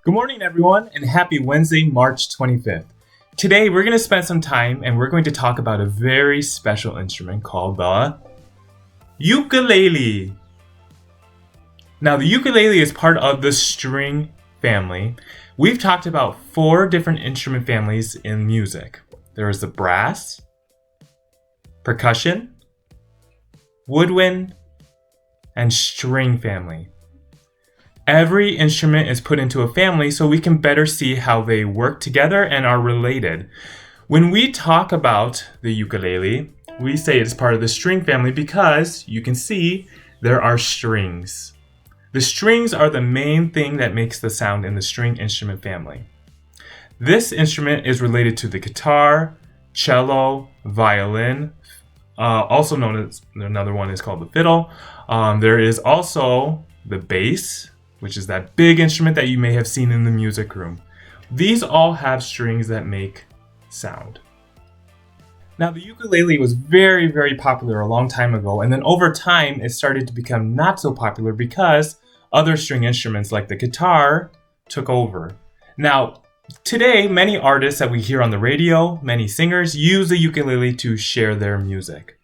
Good morning, everyone, and happy Wednesday, March 25th. Today, we're going to spend some time and we're going to talk about a very special instrument called the ukulele. Now, the ukulele is part of the string family. We've talked about 4 different instrument families in music. There is the brass, percussion, woodwind, and string family. Every instrument is put into a family so we can better see how they work together and are related. When we talk about the ukulele, we say it's part of the string family because you can see there are strings. The strings are the main thing that makes the sound in the string instrument family. This instrument is related to the guitar, cello, violin, also known as another one is called the fiddle. There is also the bass, which is that big instrument that you may have seen in the music room. These all have strings that make sound. Now, the ukulele was very, very popular a long time ago, and then over time, it started to become not so popular because other string instruments like the guitar took over. Now, today, many artists that we hear on the radio, many singers, use the ukulele to share their music.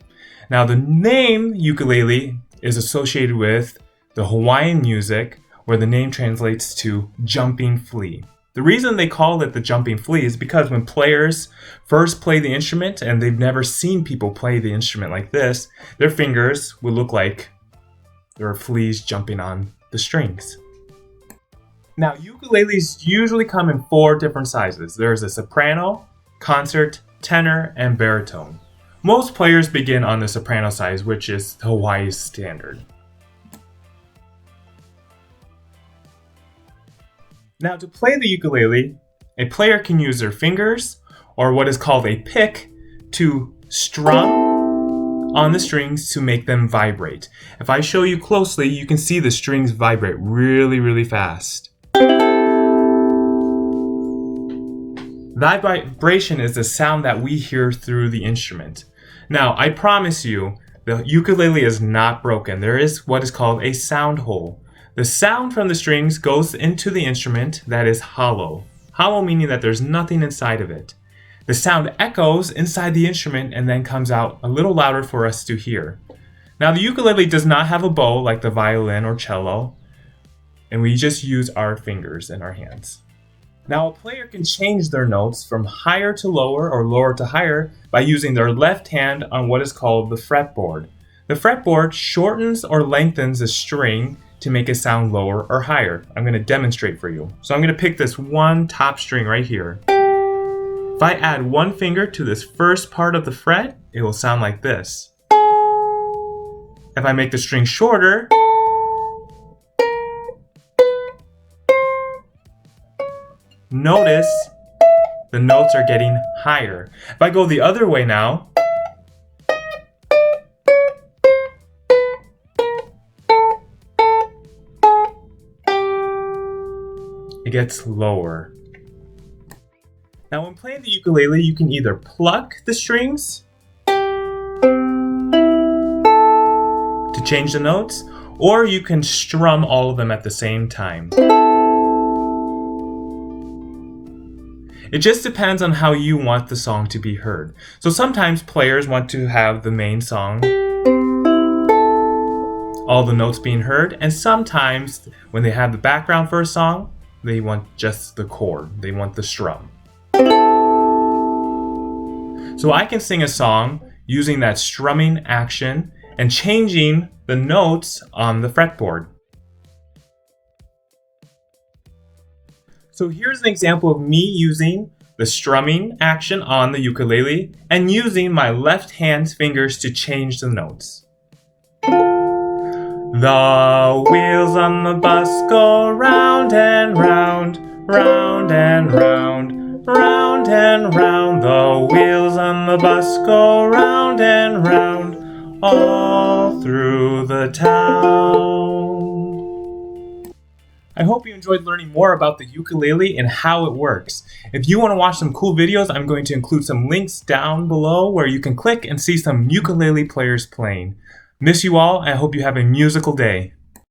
Now, the name ukulele is associated with the Hawaiian music, where the name translates to jumping flea. The reason they call it the jumping flea is because when players first play the instrument and they've never seen people play the instrument like this, their fingers will look like there are fleas jumping on the strings. Now, ukuleles usually come in 4 different sizes. There's a soprano, concert, tenor, and baritone. Most players begin on the soprano size, which is Hawaii's standard. Now, to play the ukulele, a player can use their fingers, or what is called a pick, to strum on the strings to make them vibrate. If I show you closely, you can see the strings vibrate really, really fast. That vibration is the sound that we hear through the instrument. Now, I promise you, the ukulele is not broken. There is what is called a sound hole. The sound from the strings goes into the instrument that is hollow. Hollow meaning that there's nothing inside of it. The sound echoes inside the instrument and then comes out a little louder for us to hear. Now, the ukulele does not have a bow like the violin or cello, and we just use our fingers and our hands. Now, a player can change their notes from higher to lower or lower to higher by using their left hand on what is called the fretboard. The fretboard shortens or lengthens the string to make it sound lower or higher. I'm going to demonstrate for you. So I'm going to pick this one top string right here. If I add one finger to this first part of the fret, it will sound like this. If I make the string shorter, notice the notes are getting higher. If I go the other way now, it gets lower. Now, when playing the ukulele, you can either pluck the strings to change the notes, or you can strum all of them at the same time. It just depends on how you want the song to be heard. So sometimes players want to have the main song, all the notes being heard, and sometimes when they have the background for a song, they want just the chord. They want the strum. So I can sing a song using that strumming action and changing the notes on the fretboard. So here's an example of me using the strumming action on the ukulele and using my left hand's fingers to change the notes. The wheels on the bus go round and round, round and round, round and round. The wheels on the bus go round and round, all through the town. I hope you enjoyed learning more about the ukulele and how it works. If you want to watch some cool videos, I'm going to include some links down below where you can click and see some ukulele players playing. Miss you all, and I hope you have a musical day.